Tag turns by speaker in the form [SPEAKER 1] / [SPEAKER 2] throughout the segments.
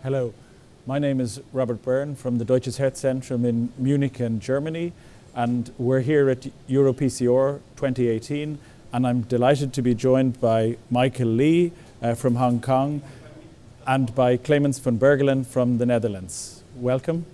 [SPEAKER 1] Hello, my name is Robert Byrne from the Deutsches Herzzentrum in Munich in Germany, and we're here at EuroPCR 2018, and I'm delighted to be joined by Michael Lee from Hong Kong and by Clemens von Birgelen from the Netherlands. Welcome.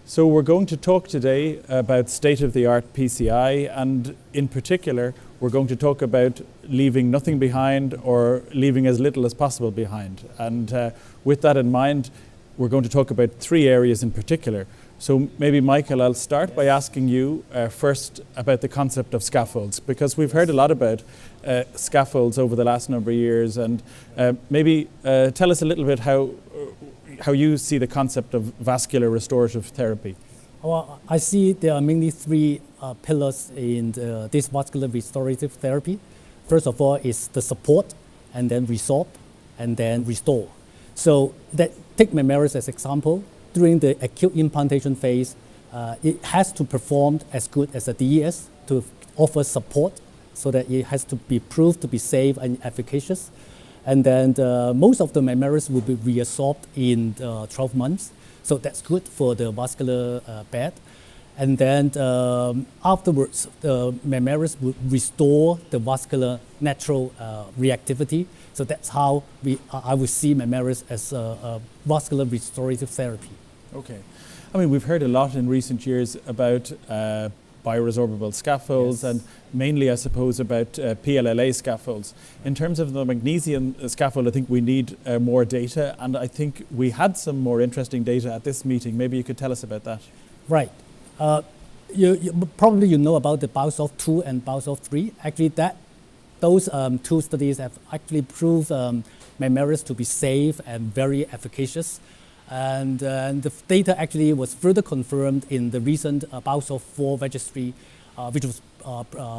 [SPEAKER 1] So we're going to talk today about state-of-the-art PCI, and in particular we're going to talk about leaving nothing behind or leaving as little as possible behind. And with that in mind, we're going to talk about three areas in particular. So maybe Michael, I'll start by asking you first about the concept of scaffolds, because we've heard a lot about scaffolds over the last number of years, and maybe tell us a little bit how you see the concept of vascular restorative therapy.
[SPEAKER 2] Well, I see there are mainly three pillars in this vascular restorative therapy. First of all is the support, and then resorb, and then restore. So take Memoris as example. During the acute implantation phase, it has to perform as good as a DES to offer support so that it has to be proved to be safe and efficacious. And then most of the Memoris will be reabsorbed in 12 months. So that's good for the vascular bed. And then afterwards, the Memoris will restore the vascular natural reactivity. So that's how I would see Memoris as a vascular restorative therapy.
[SPEAKER 1] Okay. I mean, we've heard a lot in recent years about Bio-resorbable scaffolds, yes, and mainly, I suppose, about PLLA scaffolds. In terms of the magnesium scaffold, I think we need more data, and I think we had some more interesting data at this meeting. Maybe you could tell us about that.
[SPEAKER 2] Right. Probably you know about the BIOSOLVE II and BIOSOLVE III. Actually, those two studies have actually proved Memoris to be safe and very efficacious. And the data actually was further confirmed in the recent BIOSOLVE IV registry, which was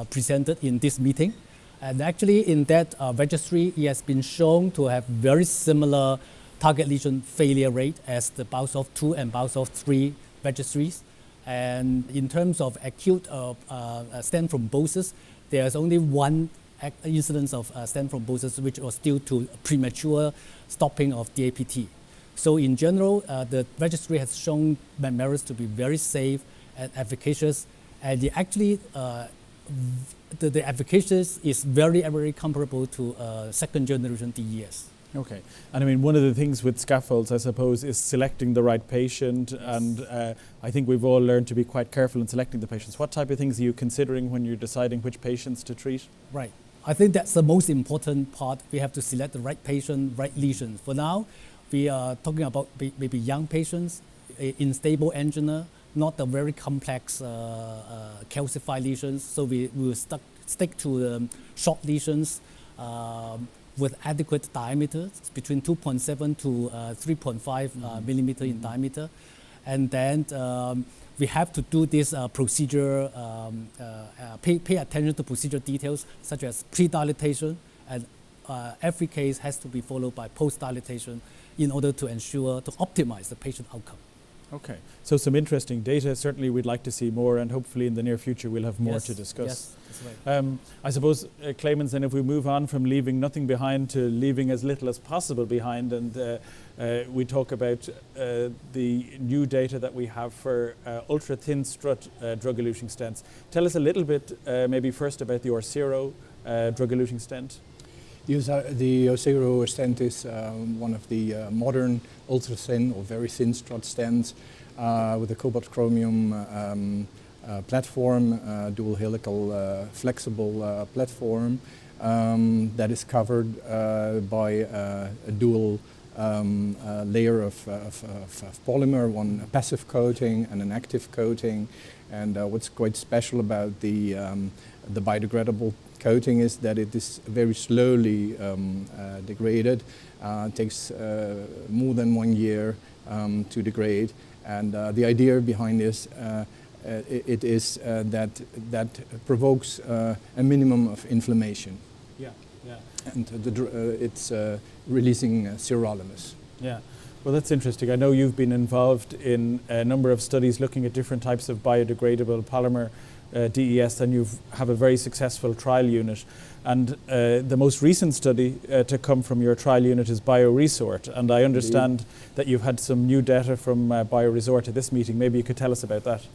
[SPEAKER 2] presented in this meeting. And actually in that registry, it has been shown to have very similar target lesion failure rate as the BIOSOLVE II and BIOSOLVE III registries. And in terms of acute stent thrombosis, there's only one incidence of stent thrombosis, which was due to premature stopping of DAPT. So in general, the registry has shown Memoris to be very safe and efficacious, and the efficacious is very, very comparable to second generation DES.
[SPEAKER 1] Okay, and I mean, one of the things with scaffolds, I suppose, is selecting the right patient, yes, and I think we've all learned to be quite careful in selecting the patients. What type of things are you considering when you're deciding which patients to treat? Right.
[SPEAKER 2] I think that's the most important part. We have to select the right patient, right lesion. For now, we are talking about maybe young patients in stable angina, not the very complex calcified lesions. So we will stick to short lesions with adequate diameters between 2.7 to 3.5 millimeter in diameter. And then we have to do this procedure, pay attention to procedure details such as pre-dilatation, and every case has to be followed by post-dilatation in order to ensure, to optimize the patient outcome.
[SPEAKER 1] Okay, so some interesting data. Certainly we'd like to see more, and hopefully in the near future we'll have more, yes, to discuss.
[SPEAKER 2] Yes, that's right.
[SPEAKER 1] I suppose, Clemens, then if we move on from leaving nothing behind to leaving as little as possible behind, and we talk about the new data that we have for ultra-thin strut drug-eluting stents. Tell us a little bit maybe first about the Orsiro drug-eluting stent.
[SPEAKER 3] The Orsiro stent is one of the modern ultra-thin or very thin strut stents with a cobalt chromium platform, dual helical flexible platform that is covered by a dual layer of polymer, one passive coating and an active coating. And what's quite special about the biodegradable coating is that it is very slowly degraded. It takes more than 1 year to degrade, and the idea behind this it is that provokes a minimum of inflammation.
[SPEAKER 1] Yeah, yeah.
[SPEAKER 3] And it's releasing sirolimus.
[SPEAKER 1] Yeah. Well, that's interesting. I know you've been involved in a number of studies looking at different types of biodegradable polymer DES, and you have a very successful trial unit. And the most recent study to come from your trial unit is Bio-resort. And I understand that you've had some new data from Bio-resort at this meeting. Maybe you could tell us about that.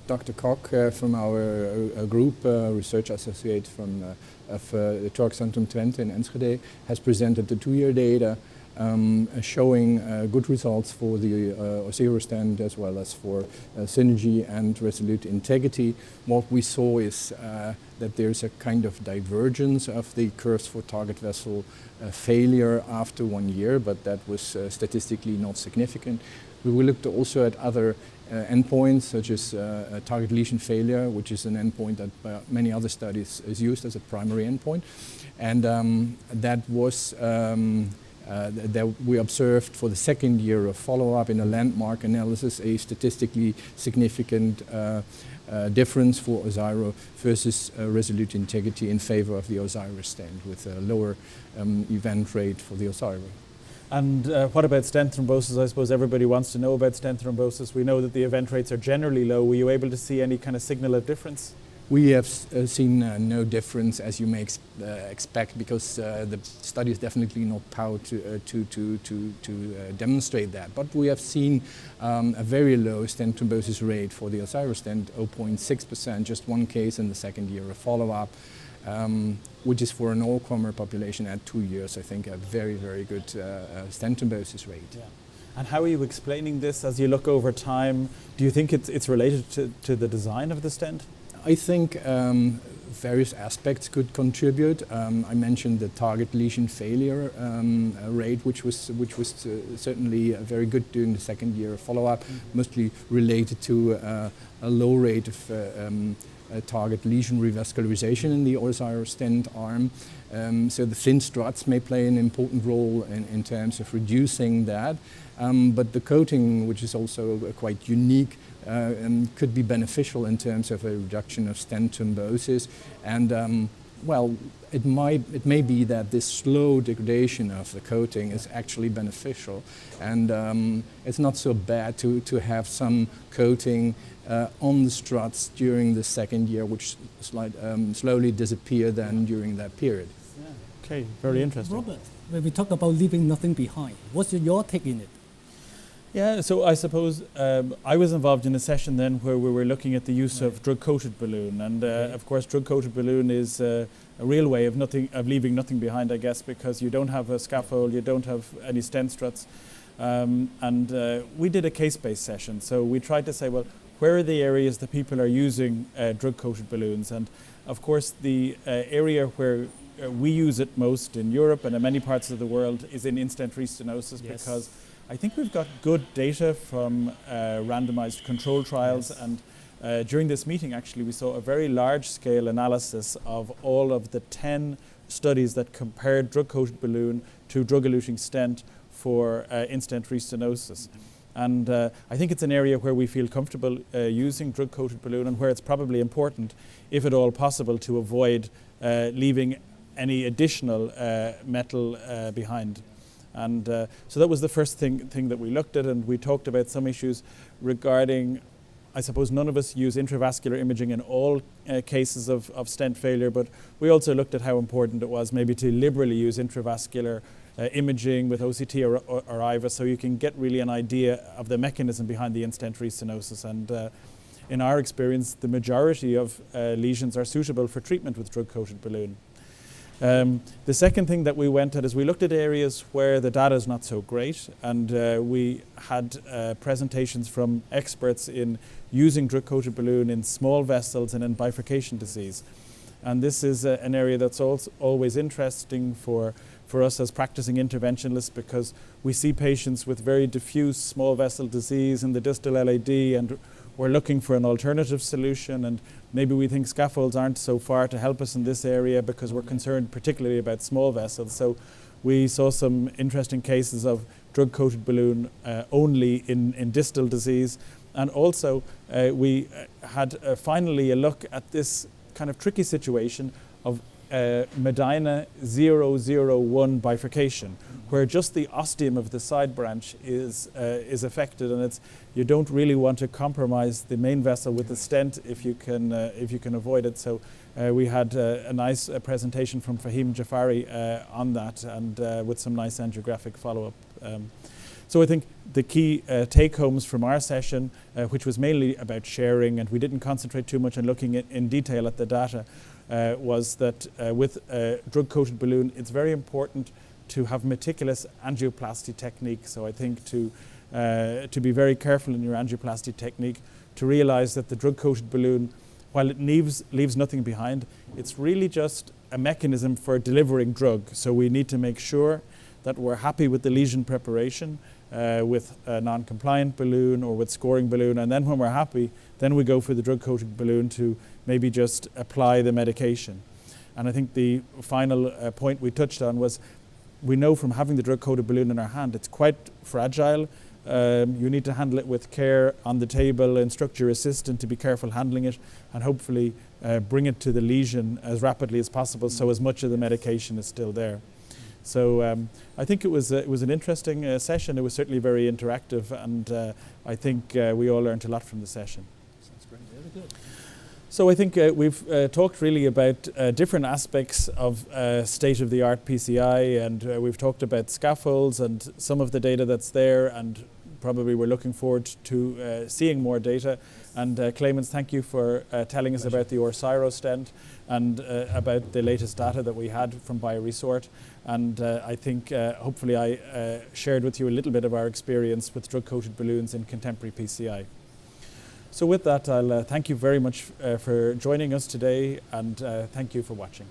[SPEAKER 3] Dr. Koch from our group, research associate from the Zorgzentrum Twente in Enschede, has presented the 2-year data showing good results for the Orsiro stent as well as for synergy and resolute integrity. What we saw is that there's a kind of divergence of the curves for target vessel failure after 1 year, but that was statistically not significant. We looked also at other endpoints such as target lesion failure, which is an endpoint that by many other studies is used as a primary endpoint, and that was that we observed for the 2nd year of follow-up in a landmark analysis a statistically significant difference for Orsiro versus resolute integrity in favor of the Orsiro stent, with a lower event rate for the Orsiro.
[SPEAKER 1] And what about stent thrombosis? I suppose everybody wants to know about stent thrombosis. We know that the event rates are generally low. Were you able to see any kind of signal of difference?
[SPEAKER 3] We have seen no difference, as you may expect, because the study is definitely not powered to demonstrate that. But we have seen a very low stent thrombosis rate for the Orsiro stent, 0.6%, just 1 case in the 2nd year of follow-up, which is for an all-comer population at 2 years, I think, a very, very good stent thrombosis rate.
[SPEAKER 1] Yeah. And how are you explaining this as you look over time? Do you think it's related to the design of the stent?
[SPEAKER 3] I think various aspects could contribute. I mentioned the target lesion failure rate, which was certainly very good during the 2nd year of follow-up, mostly related to a low rate of target lesion revascularization in the Orsiro stent arm. So the thin struts may play an important role in terms of reducing that. But the coating, which is also quite unique, could be beneficial in terms of a reduction of stent thrombosis. And well, it may be that this slow degradation of the coating is actually beneficial, and it's not so bad to have some coating on the struts during the 2nd year, which slowly disappear then during that period.
[SPEAKER 1] Yeah. Okay, very interesting.
[SPEAKER 2] Robert, when we talk about leaving nothing behind, what's your take in it?
[SPEAKER 1] Yeah, so I suppose I was involved in a session then where we were looking at the use of drug-coated balloon, and of course drug-coated balloon is a real way of leaving nothing behind, I guess, because you don't have a scaffold, you don't have any stent struts, and we did a case-based session. So we tried to say, well, where are the areas that people are using drug-coated balloons? And of course the area where we use it most in Europe and in many parts of the world is in in-stent restenosis, because I think we've got good data from randomized control trials, and during this meeting actually we saw a very large scale analysis of all of the 10 studies that compared drug-coated balloon to drug-eluting stent for in-stent restenosis. And I think it's an area where we feel comfortable using drug-coated balloon, and where it's probably important, if at all possible, to avoid leaving any additional metal behind. And so that was the first thing that we looked at, and we talked about some issues regarding, I suppose none of us use intravascular imaging in all cases of stent failure, but we also looked at how important it was maybe to liberally use intravascular imaging with OCT or IVA, so you can get really an idea of the mechanism behind the in-stent restenosis. And in our experience, the majority of lesions are suitable for treatment with drug-coated balloon. The second thing that we went at is we looked at areas where the data is not so great, and we had presentations from experts in using drug-coated balloon in small vessels and in bifurcation disease. And this is an area that's also always interesting for us as practicing interventionists, because we see patients with very diffuse small vessel disease in the distal LAD, and we're looking for an alternative solution, and maybe we think scaffolds aren't so far to help us in this area because we're concerned particularly about small vessels. So we saw some interesting cases of drug-coated balloon only in distal disease, and also we had finally a look at this kind of tricky situation of Medina 001 bifurcation, where just the ostium of the side branch is affected, and you don't really want to compromise the main vessel with the stent if you can avoid it. So we had a nice presentation from Fahim Jafari on that, and with some nice angiographic follow-up. So I think the key take-homes from our session, which was mainly about sharing, and we didn't concentrate too much on looking in detail at the data, was that with a drug-coated balloon, it's very important to have meticulous angioplasty technique. So I think to be very careful in your angioplasty technique, to realize that the drug-coated balloon, while it leaves nothing behind, it's really just a mechanism for delivering drug. So we need to make sure that we're happy with the lesion preparation with a non-compliant balloon or with scoring balloon, and then when we're happy, then we go for the drug-coated balloon to maybe just apply the medication. And I think the final point we touched on was, we know from having the drug-coated balloon in our hand, it's quite fragile. You need to handle it with care on the table, instruct your assistant to be careful handling it, and hopefully bring it to the lesion as rapidly as possible, so as much of the medication is still there. So I think it was an interesting session. It was certainly very interactive, and I think we all learned a lot from the session.
[SPEAKER 2] Sounds great. Very good.
[SPEAKER 1] So I think we've talked really about different aspects of state-of-the-art PCI, and we've talked about scaffolds and some of the data that's there, and probably we're looking forward to seeing more data. And Clemens, thank you for telling us about the Orsiro stent and about the latest data that we had from Bio-resort. And I think hopefully I shared with you a little bit of our experience with drug-coated balloons in contemporary PCI. So with that, I'll thank you very much for joining us today, and thank you for watching.